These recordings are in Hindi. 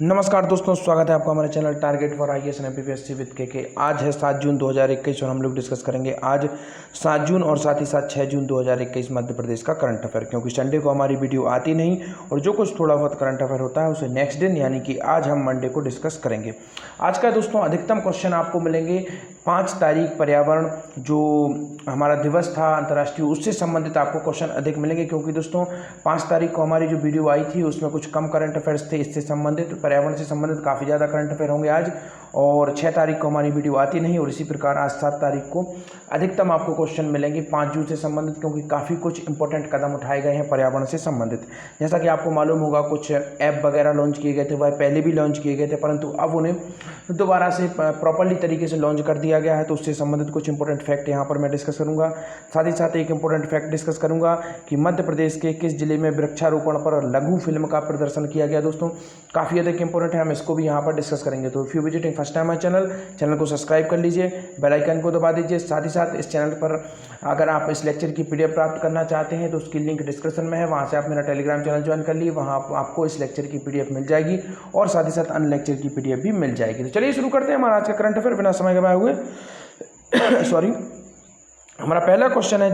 नमस्कार दोस्तों, स्वागत है आपका हमारे channel target for IAS and MPPSC with के। आज है 7 जून 2021 और हम लोग डिस्कस करेंगे आज 7 जून और साथ ही साथ 6 जून 2021 मध्य प्रदेश का करंट अफेयर। क्योंकि संडे को हमारी वीडियो आती नहीं और जो कुछ थोड़ा बहुत करंट अफेयर होता है उसे नेक्स्ट दिन यानी कि आज हम मंडे को डिस्कस करेंगे। आज का दोस्तों अधिकतम क्वेश्चन आपको मिलेंगे 5 तारीख पर्यावरण जो हमारा दिवस था अंतर्राष्ट्रीय, उससे संबंधित आपको क्वेश्चन अधिक मिलेंगे। क्योंकि दोस्तों 5 तारीख को हमारी जो वीडियो आई थी उसमें कुछ कम करंट अफेयर्स थे, इससे संबंधित पर्यावरण से संबंधित काफ़ी ज़्यादा करंट अफेयर होंगे आज। और 6 तारीख को हमारी वीडियो आती नहीं और इसी प्रकार आज 7 तारीख को अधिकतम आपको क्वेश्चन मिलेंगे 5 जून से संबंधित, क्योंकि काफ़ी कुछ इंपॉर्टेंट कदम उठाए गए हैं पर्यावरण से संबंधित। जैसा कि आपको मालूम होगा कुछ ऐप वगैरह लॉन्च किए गए थे, वह पहले भी लॉन्च किए गए थे, परंतु अब उन्हें दोबारा से प्रॉपर्ली तरीके से लॉन्च कर दिया गया है। तो उससे संबंधित कुछ इंपॉर्टेंट फैक्ट यहाँ पर मैं डिस्कस करूँगा। साथ ही साथ एक इंपॉर्टेंट फैक्ट डिस्कस करूँगा कि मध्य प्रदेश के किस जिले में वृक्षारोपण पर लघु फिल्म का प्रदर्शन किया गया। दोस्तों काफ़ी अधिक इंपॉर्टेंट है, हम इसको भी यहाँ पर डिस्कस करेंगे। तो if you visiting first time my channel को सब्सक्राइब कर लीजिए, बेल आइकन को दबा दीजिए। साथ ही साथ इस चैनल पर अगर आप इस लेक्चर की पीडीएफ प्राप्त करना चाहते हैं तो उसकी लिंक डिस्क्रिप्शन में है, वहाँ से आप मेरा टेलीग्राम चैनल ज्वाइन कर लिए, वहाँ आपको इस लेक्चर की पीडीएफ मिल जाएगी और साथ ही साथ अन्य लेक्चर की पीडीएफ भी मिल जाएगी। तो चलिए शुरू करते हैं हमारा आज का करंट अफेयर बिना समय गवाए हुए। हमारा पहला क्वेश्चन है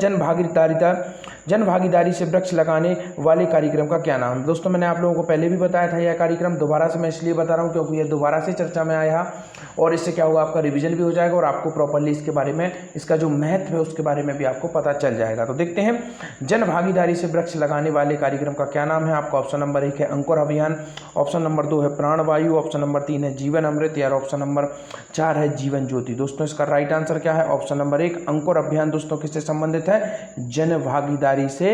जन भागीदारी से वृक्ष लगाने वाले कार्यक्रम का क्या नाम है। दोस्तों मैंने आप लोगों को पहले भी बताया था यह कार्यक्रम, दोबारा से मैं इसलिए बता रहा हूं क्योंकि यह दोबारा से चर्चा में आया और इससे क्या होगा, आपका रिवीजन भी हो जाएगा और आपको प्रॉपर्ली इसके बारे में, इसका जो महत्व है उसके बारे में भी आपको पता चल जाएगा। तो देखते हैं जन भागीदारी से वृक्ष लगाने वाले कार्यक्रम का क्या नाम है। आपका ऑप्शन नंबर 1 है अंकुर अभियान, ऑप्शन नंबर 2 है प्राणवायु, ऑप्शन नंबर 3 है जीवन अमृत या ऑप्शन नंबर 4 है जीवन ज्योति। दोस्तों इसका राइट आंसर क्या है, ऑप्शन नंबर 1 अंकुर अभियान। दोस्तों किससे संबंधित है, जन भागीदारी से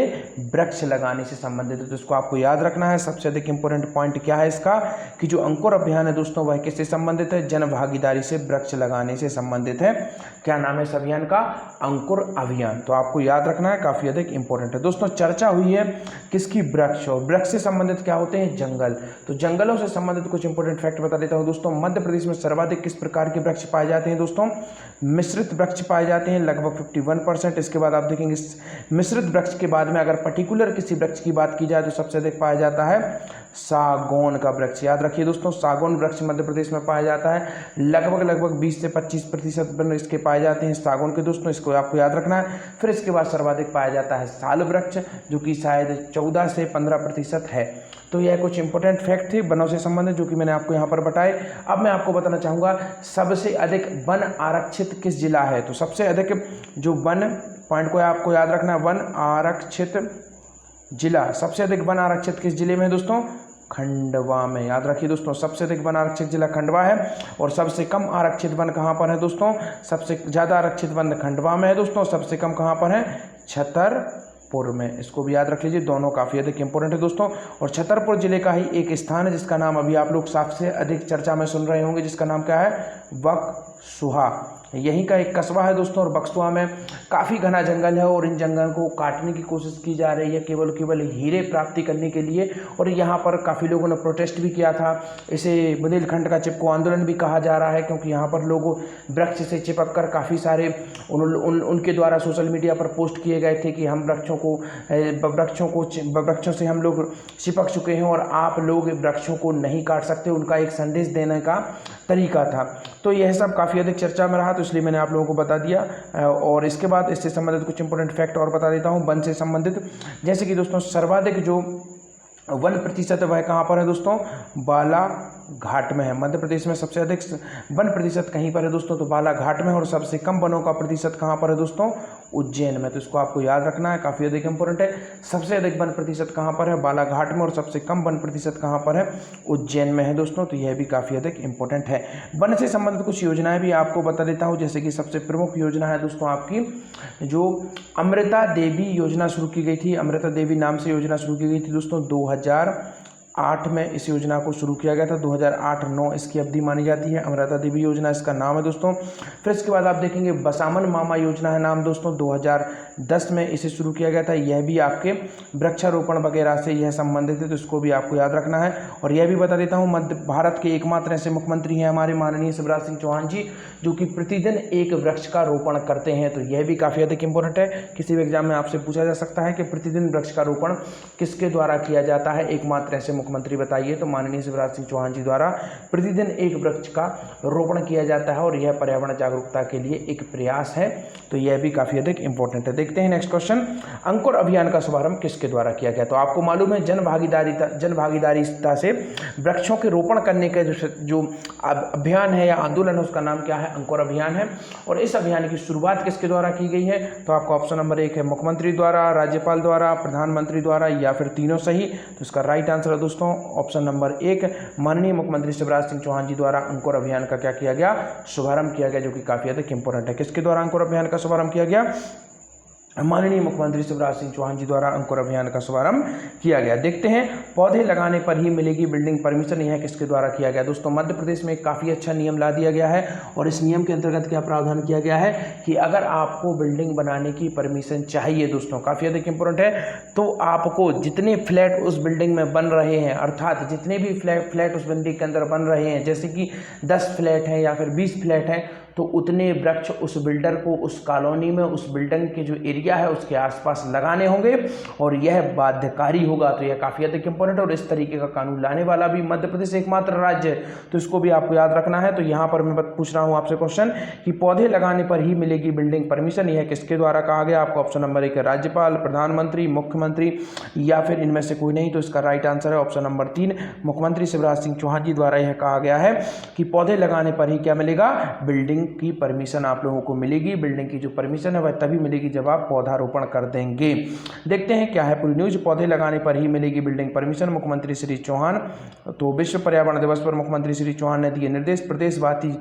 वृक्ष लगाने से संबंधित है। तो इसको आपको याद रखना है। सबसे अधिक इंपॉर्टेंट पॉइंट क्या है इसका कि जो अंकुर अभियान है दोस्तों वह किससे संबंधित है, जन भागीदारी से वृक्ष लगाने से संबंधित है। क्या नाम है इस अभियान का, अंकुर अभियान। तो आपको याद रखना है, काफी अधिक इंपॉर्टेंट है। दोस्तों चर्चा हुई है किसकी, वृक्ष, और वृक्ष से संबंधित क्या होते हैं, जंगल। तो जंगलों से संबंधित कुछ इंपॉर्टेंट फैक्ट बता देता हूं दोस्तों। मध्य प्रदेश में सर्वाधिक किस प्रकार के वृक्ष पाए जाते हैं दोस्तों, मिश्रित वृक्ष पाए जाते हैं लगभग 51%। इसके बाद आप देखेंगे मिश्रित वृक्ष के बाद में अगर पर्टिकुलर किसी वृक्ष की बात की जाए तो सबसे अधिक पाया जाता है सागौन का वृक्ष। याद रखिए दोस्तों, सागौन वृक्ष मध्य प्रदेश में पाया जाता है, लगभग 20 से 25% इसके पाए जाते हैं सागौन के। दोस्तों इसको आपको याद रखना है। फिर इसके बाद सर्वाधिक पाया जाता है साल वृक्ष, जो कि शायद 14 से 15% है। तो यह कुछ इंपॉर्टेंट फैक्ट थे वनों से संबंधित जो कि मैंने आपको यहाँ पर बताए। अब मैं आपको बताना चाहूँगा सबसे अधिक वन आरक्षित किस जिला है। तो सबसे अधिक जो वन पॉइंट को आपको याद रखना, वन आरक्षित जिला, सबसे अधिक वन आरक्षित किस जिले में है दोस्तों, खंडवा में। याद रखिए दोस्तों, सबसे अधिक वन आरक्षित जिला खंडवा है और सबसे कम आरक्षित वन कहाँ पर है दोस्तों, सबसे ज़्यादा आरक्षित वन खंडवा में है दोस्तों, सबसे कम कहाँ पर है, छतरपुर में। इसको भी याद रख लीजिए, दोनों काफ़ी अधिक इंपॉर्टेंट है दोस्तों। और छतरपुर जिले का ही एक स्थान है जिसका नाम अभी आप लोग सबसे अधिक चर्चा में सुन रहे होंगे, जिसका नाम क्या है, बक्सुहा। यहीं का एक कस्बा है दोस्तों और बक्सुहा में काफ़ी घना जंगल है और इन जंगल को काटने की कोशिश की जा रही है केवल हीरे प्राप्ति करने के लिए। और यहाँ पर काफ़ी लोगों ने प्रोटेस्ट भी किया था। इसे बुंदेलखंड का चिपको आंदोलन भी कहा जा रहा है, क्योंकि यहाँ पर लोग वृक्ष से चिपक कर काफ़ी सारे उनके द्वारा सोशल मीडिया पर पोस्ट किए गए थे कि हम वृक्षों से हम लोग चिपक चुके हैं और आप लोग वृक्षों को नहीं काट सकते। उनका एक संदेश देने का तरीका था। तो यह सब काफ़ी अधिक चर्चा में रहा, तो इसलिए मैंने आप लोगों को बता दिया। और इसके बाद इससे संबंधित कुछ इंपॉर्टेंट फैक्ट और बता देता हूं वन से संबंधित। जैसे कि दोस्तों सर्वाधिक जो 1% वह कहाँ पर है दोस्तों, बालाघाट में है। मध्य प्रदेश में सबसे अधिक 1% कहीं पर है दोस्तों, तो बालाघाट में। और सबसे कम वनों का प्रतिशत कहाँ पर है दोस्तों, उज्जैन में। तो इसको आपको याद रखना है, काफ़ी अधिक इंपॉर्टेंट है। सबसे अधिक 1% कहाँ पर है, बालाघाट में, और सबसे कम 1% कहाँ पर है, उज्जैन में है दोस्तों। तो यह भी काफ़ी अधिक इंपॉर्टेंट है। वन से संबंधित कुछ योजनाएं भी आपको बता देता हूँ। जैसे कि सबसे प्रमुख योजना है दोस्तों आपकी जो अमृता देवी योजना शुरू की गई थी, अमृता देवी नाम से योजना शुरू की गई थी दोस्तों 2008 में इस योजना को शुरू किया गया था। 2008-9 इसकी अवधि मानी जाती है। अमृता देवी योजना इसका नाम है दोस्तों। फिर इसके बाद आप देखेंगे बसामन मामा योजना है नाम दोस्तों, 2010 में इसे शुरू किया गया था। यह भी आपके वृक्षारोपण वगैरह से यह संबंधित है, तो इसको भी आपको याद रखना है। और यह भी बता देता हूँ, मध्य भारत के एकमात्र ऐसे मुख्यमंत्री हैं हमारे माननीय शिवराज सिंह चौहान जी, जो कि प्रतिदिन एक वृक्ष का रोपण करते हैं। तो यह भी काफ़ी अधिक इंपॉर्टेंट है, किसी भी एग्जाम में आपसे पूछा जा सकता है कि प्रतिदिन वृक्ष का रोपण किसके द्वारा किया जाता है, एकमात्र ऐसे मुख्यमंत्री बताइए। तो माननीय शिवराज सिंह चौहान जी द्वारा प्रतिदिन एक वृक्ष का रोपण किया जाता है और यह पर्यावरण जागरूकता के लिए एक प्रयास है। तो यह भी काफ़ी अधिक इंपॉर्टेंट है। देखते हैं नेक्स्ट क्वेश्चन, अंकुर अभियान का शुभारंभ किसके द्वारा किया गया? तो आपको मालूम है जन भागीदारिता से वृक्षों के रोपण करने का जो अभियान है या आंदोलन है उसका नाम क्या है? अंकुर अभियान है। और इस अभियान की शुरुआत किसके द्वारा की गई है? तो आपका ऑप्शन नंबर 1 है मुख्यमंत्री द्वारा, राज्यपाल द्वारा, प्रधानमंत्री द्वारा या फिर तीनों सही। तो इसका राइट आंसर है दोस्तों ऑप्शन नंबर 1, माननीय मुख्यमंत्री शिवराज सिंह चौहान जी द्वारा अंकुर अभियान का क्या किया गया? शुभारंभ किया गया, जो कि काफी अधिक इंपॉर्टेंट है। किसके द्वारा अंकुर अभियान का शुभारंभ किया गया? माननीय मुख्यमंत्री शिवराज सिंह चौहान जी द्वारा अंकुर अभियान का शुभारंभ किया गया। देखते हैं, पौधे लगाने पर ही मिलेगी बिल्डिंग परमिशन, यह किसके द्वारा किया गया? दोस्तों मध्य प्रदेश में एक काफ़ी अच्छा नियम ला दिया गया है और इस नियम के अंतर्गत क्या प्रावधान किया गया है कि अगर आपको बिल्डिंग बनाने की परमिशन चाहिए, दोस्तों काफ़ी अधिक इंपॉर्टेंट है, तो आपको जितने फ्लैट उस बिल्डिंग में बन रहे हैं, अर्थात जितने भी फ्लैट उस बिल्डिंग के अंदर बन रहे हैं, जैसे कि 10 फ्लैट हैं या फिर 20 फ्लैट हैं, तो उतने वृक्ष उस बिल्डर को उस कॉलोनी में, उस बिल्डिंग के जो एरिया है उसके आसपास लगाने होंगे और यह बाध्यकारी होगा। तो यह काफ़ी अधिक इंपॉर्टेंट है और इस तरीके का कानून लाने वाला भी मध्य प्रदेश एकमात्र राज्य है, तो इसको भी आपको याद रखना है। तो यहाँ पर मैं पूछ रहा हूँ आपसे क्वेश्चन कि पौधे लगाने पर ही मिलेगी बिल्डिंग परमिशन, यह किसके द्वारा कहा गया? आपको ऑप्शन नंबर 1 है राज्यपाल, प्रधानमंत्री, मुख्यमंत्री या फिर इनमें से कोई नहीं। तो इसका राइट आंसर है ऑप्शन नंबर 3, मुख्यमंत्री शिवराज सिंह चौहान जी द्वारा यह कहा गया है कि पौधे लगाने पर ही क्या मिलेगा? बिल्डिंग की परमिशन आप लोगों को मिलेगी। बिल्डिंग की जो परमिशन है वह तभी मिलेगी जब आप पौधारोपण कर देंगे। देखते हैं क्या है पूरी न्यूज। पौधे लगाने पर ही मिलेगी बिल्डिंग परमिशन, मुख्यमंत्री श्री चौहान। तो विश्व पर्यावरण दिवस पर मुख्यमंत्री श्री चौहान ने दिए निर्देश, प्रदेशवासी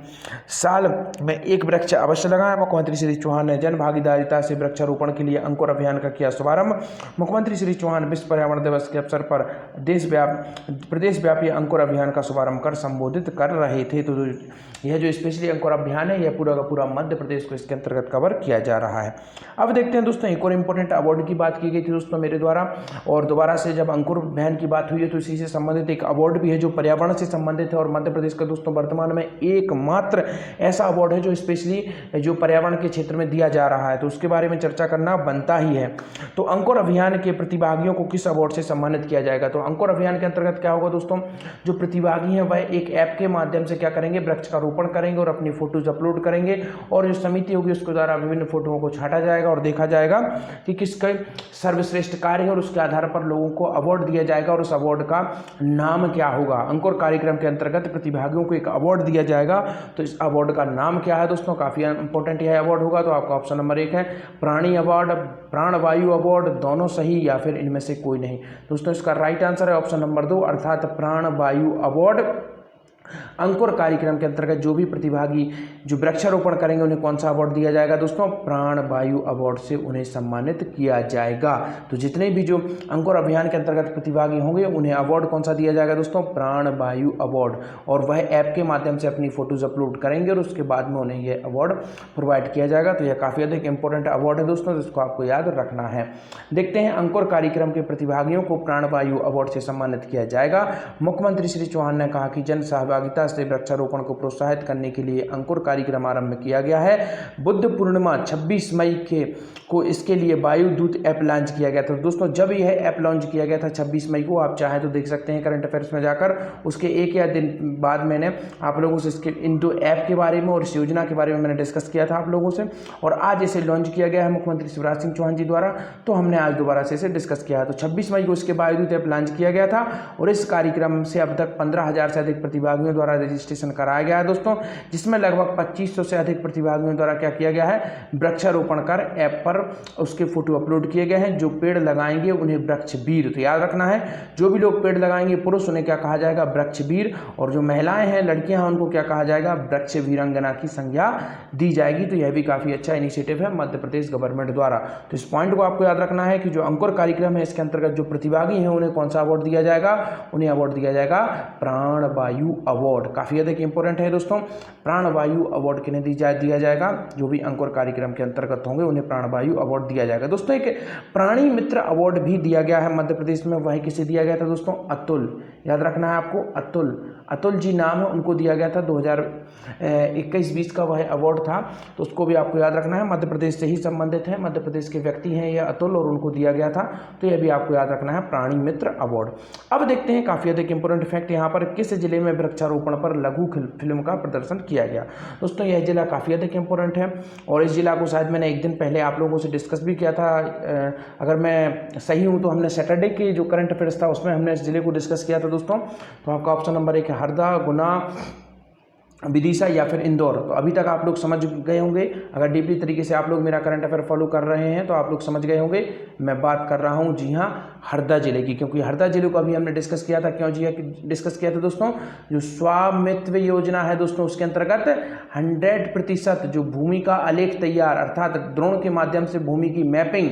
साल में एक वृक्ष अवश्य लगाएं। मुख्यमंत्री श्री चौहान ने जन भागीदारिता से वृक्षारोपण के लिए अंकुर अभियान का किया शुभारंभ। मुख्यमंत्री श्री चौहान विश्व पर्यावरण दिवस के अवसर पर प्रदेशव्यापी अंकुर अभियान का शुभारंभ कर संबोधित कर रहे थे। तो यह जो स्पेशली अंकुर अभियान है यह पूरा का पूरा मध्य प्रदेश को इसके अंतर्गत कवर किया जा रहा है। अब देखते हैं दोस्तों, एक और इंपॉर्टेंट अवार्ड की बात की गई थी दोस्तों मेरे द्वारा, और दोबारा से जब अंकुर अभियान की बात हुई है तो इसी से संबंधित एक अवार्ड भी है जो पर्यावरण से संबंधित है और मध्य प्रदेश का दोस्तों वर्तमान में एकमात्र ऐसा अवार्ड है जो स्पेशली जो पर्यावरण के क्षेत्र में दिया जा रहा है, तो उसके बारे में चर्चा करना बनता ही है। तो अंकुर अभियान के प्रतिभागियों को किस अवार्ड से सम्मानित किया जाएगा? तो अंकुर अभियान के अंतर्गत क्या होगा दोस्तों, जो प्रतिभागी हैं वह एक ऐप के माध्यम से क्या करेंगे? वृक्ष का रोपण करेंगे और अपनी फोटोज अपलोड करेंगे और जो समिति होगी उसके द्वारा विभिन्न फोटोओं को छांटा जाएगा और देखा जाएगा कि किसका सर्वश्रेष्ठ कार्य है और उसके आधार पर लोगों को अवार्ड दिया जाएगा और उस अवार्ड का नाम क्या होगा। अंकुर कार्यक्रम के अंतर्गत प्रतिभागियों को एक अवार्ड दिया जाएगा, तो इस अवार्ड का नाम क्या है दोस्तों? काफी इंपॉर्टेंट यह अवार्ड होगा। तो आपका ऑप्शन नंबर 1 है प्राणी अवार्ड, प्राणवायु अवार्ड, दोनों सही या फिर इनमें से कोई नहीं। दोस्तों इसका राइट आंसर है ऑप्शन नंबर 2 अर्थात प्राणवायु अवार्ड। अंकुर कार्यक्रम के अंतर्गत जो भी प्रतिभागी जो वृक्षारोपण करेंगे उन्हें कौन सा अवार्ड दिया जाएगा दोस्तों? प्राणवायु अवार्ड से उन्हें सम्मानित किया जाएगा। तो जितने भी जो अंकुर अभियान के अंतर्गत प्रतिभागी होंगे उन्हें अवार्ड कौन सा दिया जाएगा दोस्तों? प्राणवायु अवार्ड, और वह ऐप के माध्यम से अपनी फोटोज अपलोड करेंगे और उसके बाद में उन्हें यह अवार्ड प्रोवाइड किया जाएगा। तो यह काफ़ी अधिक इंपॉर्टेंट अवार्ड है दोस्तों, जिसको आपको याद रखना है। देखते हैं अंकुर कार्यक्रम के प्रतिभागियों को प्राणवायु अवार्ड से सम्मानित किया जाएगा। मुख्यमंत्री श्री चौहान ने कहा कि जन सहभागिता से वृक्षारोपण को प्रोत्साहित करने के लिए अंकुर कार्यक्रम आरंभ किया गया है। बुद्ध पूर्णिमा 26 मई को इसके लिए वायु दूत ऐप लॉन्च किया गया था। दोस्तों जब यह ऐप लॉन्च किया गया था 26 मई को, आप चाहें तो देख सकते हैं करंट अफेयर्स में जाकर, उसके एक या दिन बाद मैंने आप लोगों से इसके इन दो ऐप के बारे में और इस योजना के बारे में मैंने डिस्कस किया था आप लोगों से, और आज इसे लॉन्च किया गया है मुख्यमंत्री शिवराज सिंह चौहान जी द्वारा, तो हमने आज दोबारा से इसे डिस्कस किया है। तो 26 मई को इसके वायु दूत ऐप लॉन्च किया गया था और इस कार्यक्रम से अब तक 15,000 से अधिक प्रतिभागियों द्वारा रजिस्ट्रेशन कराया गया है दोस्तों, जिसमें लगभग 2500 से अधिक प्रतिभागियों द्वारा क्या किया गया है? वृक्षारोपण कर ऐप पर उसके फोटो अपलोड किए गए हैं। जो पेड़ लगाएंगे उन्हें वृक्षवीर, तो याद रखना है जो भी लोग पेड़ लगाएंगे पुरुष उन्हें क्या कहा जाएगा? वृक्षवीर, और जो महिलाएं हैं लड़कियां हैं उनको क्या कहा जाएगा? वृक्ष वीरांगना की संज्ञा दी जाएगी। तो यह भी काफी अच्छा इनिशिएटिव है मध्य प्रदेश गवर्नमेंट द्वारा। तो इस पॉइंट को आपको याद रखना है कि जो अंकुर कार्यक्रम है इसके अंतर्गत जो प्रतिभागी हैं उन्हें कौन सा अवार्ड दिया जाएगा? उन्हें अवार्ड दिया जाएगा प्राणवायु अवार्ड, काफ़ी अधिक इंपॉर्टेंट है दोस्तों। प्राणवायु अवार्ड किन्हें दिया जाएगा, जो भी अंकुर कार्यक्रम के अंतर्गत होंगे उन्हें प्राणवायु अवार्ड दिया जाएगा। दोस्तों एक प्राणी मित्र अवार्ड भी दिया गया है मध्य प्रदेश में, वही किसे दिया गया था दोस्तों, अतुल, याद रखना है आपको, अतुल जी नाम है, उनको दिया गया था 2021-20 का वह अवार्ड था, तो उसको भी आपको याद रखना है, मध्य प्रदेश से ही संबंधित है, मध्य प्रदेश के व्यक्ति हैं ये अतुल और उनको दिया गया था, तो यह भी आपको याद रखना है, प्राणी मित्र अवार्ड। अब देखते हैं काफ़ी अधिक इंपॉर्टेंट फैक्ट, यहाँ पर किस जिले में वृक्षारोपण पर लघु फिल्म का प्रदर्शन किया गया। दोस्तों यह जिला काफ़ी अधिक इंपॉर्टेंट है और इस जिला को शायद मैंने एक दिन पहले आप लोगों से डिस्कस भी किया था, अगर मैं सही हूँ तो हमने सैटरडे के जो करंट अफेयर्स था उसमें हमने इस जिले को डिस्कस किया था दोस्तों। तो आपका ऑप्शन नंबर 1 है हरदा, गुना, विदिशा या फिर इंदौर। तो अभी तक आप लोग समझ गए होंगे, अगर डीपली तरीके से आप लोग मेरा करंट अफेयर फॉलो कर रहे हैं तो आप लोग समझ गए होंगे मैं बात कर रहा हूं, जी हां, हरदा जिले की, क्योंकि हरदा जिले को अभी हमने डिस्कस किया था। क्यों जी डिस्कस किया था दोस्तों, जो स्वामित्व योजना है दोस्तों उसके अंतर्गत 100% जो भूमि का आलेख तैयार, अर्थात ड्रोन के माध्यम से भूमि की मैपिंग,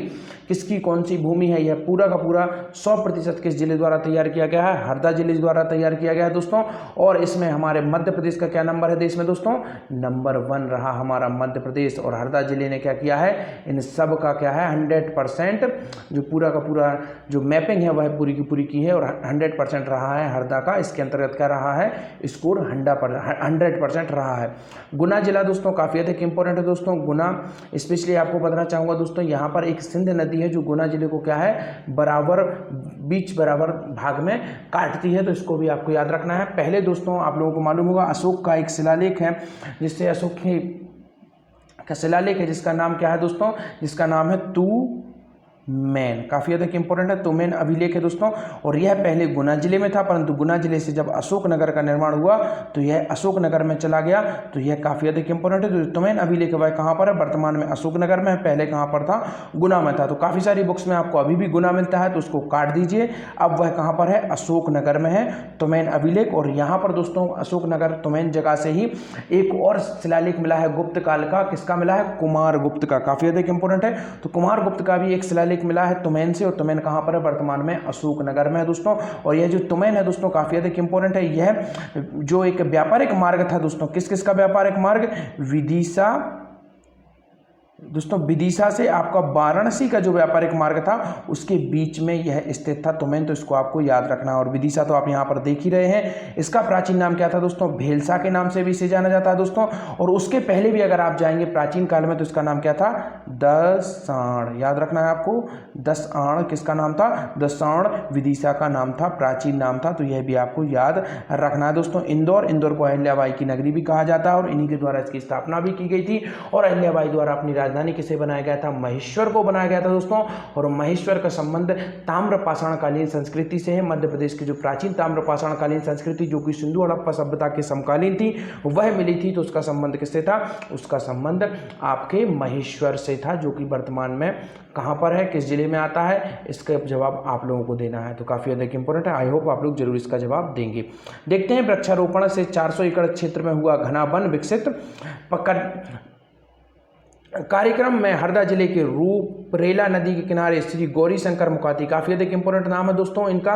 किसकी कौन सी भूमि है, यह पूरा का पूरा 100% किस जिले द्वारा तैयार किया गया है, हरदा जिले द्वारा तैयार किया गया है दोस्तों। और इसमें हमारे मध्य प्रदेश का क्या नंबर है देश में दोस्तों, नंबर 1 रहा हमारा मध्य प्रदेश। और हरदा जिले ने क्या किया है, इन सब का क्या है 100% जो पूरा का पूरा जो मैपिंग है वह पूरी की पूरी की है और 100% रहा है हरदा का। इसके अंतर्गत क्या रहा है, स्कोर 100% रहा है। गुना जिला दोस्तों काफ़ी अधिक इंपॉर्टेंट है दोस्तों। गुना स्पेशली आपको बताना चाहूँगा दोस्तों, यहाँ पर एक सिंध नदी है जो गुना जिले को क्या है बराबर भाग में काटती है, तो इसको भी आपको याद रखना है। पहले दोस्तों आप लोगों को मालूम होगा अशोक का एक शिलालेख है, जिससे अशोक का शिलालेख है जिसका नाम क्या है दोस्तों, जिसका नाम है तुमैन, काफ़ी अधिक इंपॉर्टेंट है, तुमैन अभिलेख है दोस्तों। और यह पहले गुना जिले में था, परंतु गुना जिले से जब अशोकनगर का निर्माण हुआ तो यह अशोकनगर में चला गया, तो यह काफ़ी अधिक इंपॉर्टेंट है। तो तुमैन अभिलेख वह कहाँ पर है, वर्तमान में अशोकनगर में है, पहले कहाँ पर था, गुना में था। तो काफ़ी सारी बुक्स में आपको अभी भी गुना मिलता है, तो उसको काट दीजिए। अब वह कहाँ पर है, अशोकनगर में है तुमैन अभिलेख। और यहाँ पर दोस्तों अशोकनगर तुमैन जगह से ही एक और शिलालेख मिला है गुप्त काल का, किसका मिला है, कुमार गुप्त का, काफ़ी अधिक इंपॉर्टेंट है। तो कुमार गुप्त का भी एक शिलालेख मिला है तुमैन से, और तुमैन कहां पर है, वर्तमान में अशोकनगर में है दोस्तों। और यह जो तुमैन है दोस्तों काफी अधिक इंपॉर्टेंट है। यह जो एक व्यापारिक मार्ग था दोस्तों, किस किस का व्यापारिक मार्ग, विदिशा दोस्तों, विदिशा से आपका वाराणसी का जो व्यापारिक मार्ग था उसके बीच में यह स्थित था तुमैन, तो इसको आपको याद रखना। और विदिशा तो आप यहाँ पर देख ही रहे हैं, इसका प्राचीन नाम क्या था दोस्तों, भेलसा के नाम से भी इसे जाना जाता है दोस्तों। और उसके पहले भी अगर आप जाएंगे प्राचीन काल में तो इसका नाम क्या था, दसाण, याद रखना है आपको, दसाण किसका नाम था, दसाण विदिशा का नाम था, प्राचीन नाम था, तो यह भी आपको याद रखना है दोस्तों। इंदौर को अहिल्याबाई की नगरी भी कहा जाता है और इन्हीं के द्वारा इसकी स्थापना भी की गई थी। और अहिल्याबाई द्वारा अपनी राजधानी किसे बनाया गया था, महेश्वर को बनाया गया था दोस्तों। और महेश्वर का संबंध ताम्रपाषाणकालीन संस्कृति से है। मध्य प्रदेश की जो प्राचीन ताम्रपाषाणकालीन संस्कृति जो कि सिंधु हड़प्पा सभ्यता के समकालीन थी वह मिली थी, तो उसका संबंध किससे था, उसका संबंध आपके महेश्वर से था, जो कि वर्तमान में कहाँ पर है, किस जिले में आता है, इसका जवाब आप लोगों को देना है। तो काफ़ी अधिक इंपॉर्टेंट है, आई होप आप लोग जरूर इसका जवाब देंगे। देखते हैं, वृक्षारोपण से 400 एकड़ क्षेत्र में हुआ घना वन विकसित कार्यक्रम में हरदा जिले के रूपरेला नदी के किनारे श्री गौरी शंकर मुकाती, काफ़ी अधिक इंपॉर्टेंट नाम है दोस्तों इनका।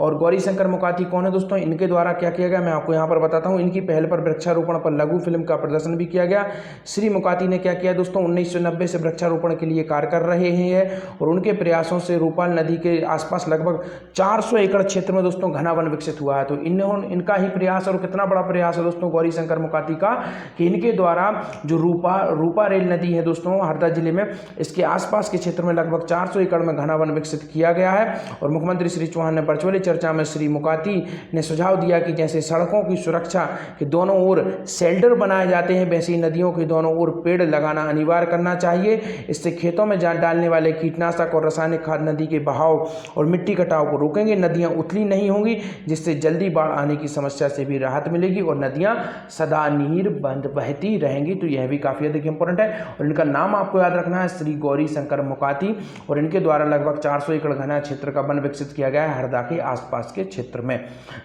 और गौरी शंकर मुकाती कौन है दोस्तों, इनके द्वारा क्या किया गया मैं आपको यहाँ पर बताता हूँ। इनकी पहल पर वृक्षारोपण पर लघु फिल्म का प्रदर्शन भी किया गया। श्री मुकाती ने क्या किया दोस्तों, 1990 से वृक्षारोपण के लिए कार्य कर रहे हैं और उनके प्रयासों से रूपाल नदी के आसपास लगभग 400 एकड़ क्षेत्र में दोस्तों घना वन विकसित हुआ है। तो इनका ही प्रयास, और कितना बड़ा प्रयास है दोस्तों गौरी शंकर मुकाती का, कि इनके द्वारा जो रूपा रेल नदी है दोस्तों हरदा जिले में, इसके आसपास के क्षेत्र में लगभग 400 एकड़ में घना वन विकसित किया गया है। और मुख्यमंत्री श्री चौहान ने वर्चुअली चर्चा में श्री मुकाती ने सुझाव दिया कि जैसे सड़कों की सुरक्षा के दोनों ओर शेल्टर बनाए जाते हैं, वैसे ही नदियों के दोनों ओर पेड़ लगाना अनिवार्य करना चाहिए। इससे खेतों में डालने वाले कीटनाशक और रासायनिक खाद नदी के बहाव और मिट्टी कटाव को रोकेंगे, नदियां उथली नहीं होंगी, जिससे जल्दी बाढ़ आने की समस्या से भी राहत मिलेगी और नदियां सदा नीर बंद बहती रहेंगी। तो यह भी काफ़ी अधिक इंपॉर्टेंट है। और इनका नाम आपको याद रखना है, श्री गौरी शंकर मुकाती। और इनके द्वारा लगभग 400 एकड़ घना क्षेत्र का वन विकसित किया गया है हरदा के आसपास के क्षेत्र में।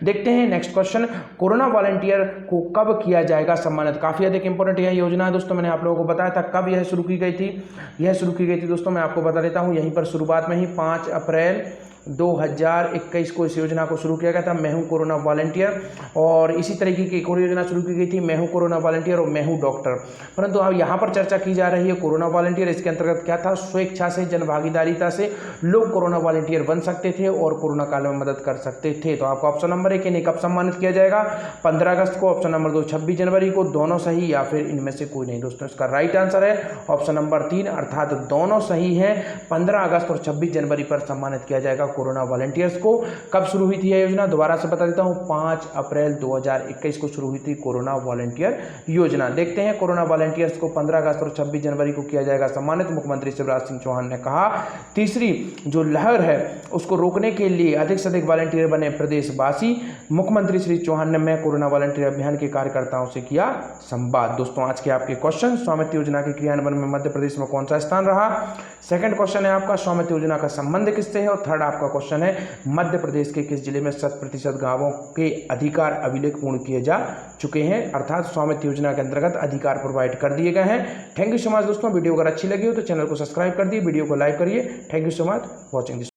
देखते हैं नेक्स्ट क्वेश्चन, कोरोना वॉलंटियर को कब किया जाएगा सम्मानित, काफ़ी अधिक इंपॉर्टेंट यह योजना है दोस्तों। मैंने आप लोगों को बताया था कब यह शुरू की गई थी, यह शुरू की गई थी दोस्तों, मैं आपको बता देता हूँ यहीं पर शुरुआत में ही 5 अप्रैल 2021 को इस योजना को शुरू किया गया था, मैं हूँ कोरोना वॉलंटियर। और इसी तरीके की एक और योजना शुरू की गई थी, मैं हूँ कोरोना वॉलंटियर और मैं हूँ डॉक्टर। परंतु अब यहाँ पर चर्चा की जा रही है कोरोना वॉलंटियर। इसके अंतर्गत क्या था, स्वेच्छा से, जनभागीदारिता से लोग कोरोना वॉलंटियर बन सकते थे और कोरोना काल में मदद कर सकते थे। तो आपका ऑप्शन नंबर 1 इन्हें कब सम्मानित किया जाएगा, 15 अगस्त को, ऑप्शन नंबर 2 26 जनवरी को, दोनों सही या फिर इनमें से कोई नहीं। दोस्तों इसका राइट आंसर है ऑप्शन नंबर 3, अर्थात दोनों सही है। 15 अगस्त और 26 जनवरी पर सम्मानित किया जाएगा कोरोना वॉलंटियर्स को। कब शुरू हुई थी यह योजना, दोबारा से बता देता हूं, 5 अप्रैल 2021 को शुरू हुई थी कोरोना वॉलंटियर योजना। देखते हैं कोरोना वॉलंटियर्स को 15 अगस्त और 26 जनवरी को किया जाएगा सम्मानित। मुख्यमंत्री शिवराज सिंह चौहान ने कहा तीसरी जो लहर है उसको रोकने के लिए अधिक से अधिक वॉलंटियर बने प्रदेशवासी। मुख्यमंत्री श्री चौहान ने मैं कोरोना वॉलंटियर अभियान के कार्यकर्ताओं से किया संवाद। दोस्तों आज के आपके क्वेश्चन, स्वामित्व योजना के क्रियान्वयन में मध्य प्रदेश में कौन सा स्थान रहा। सेकंड क्वेश्चन है आपका स्वामित्व योजना का संबंध किससे है। और थर्ड आपका क्वेश्चन है मध्य प्रदेश के किस जिले में 100% गांवों के अधिकार अभिलेख पूर्ण किए जा चुके हैं, अर्थात स्वामित्व योजना के अंतर्गत अधिकार प्रोवाइड कर दिए गए हैं। थैंक यू सो मच दोस्तों, वीडियो अगर अच्छी लगी हो तो चैनल को सब्सक्राइब कर दिए, वीडियो को लाइक करिए। Thank you so much watching this.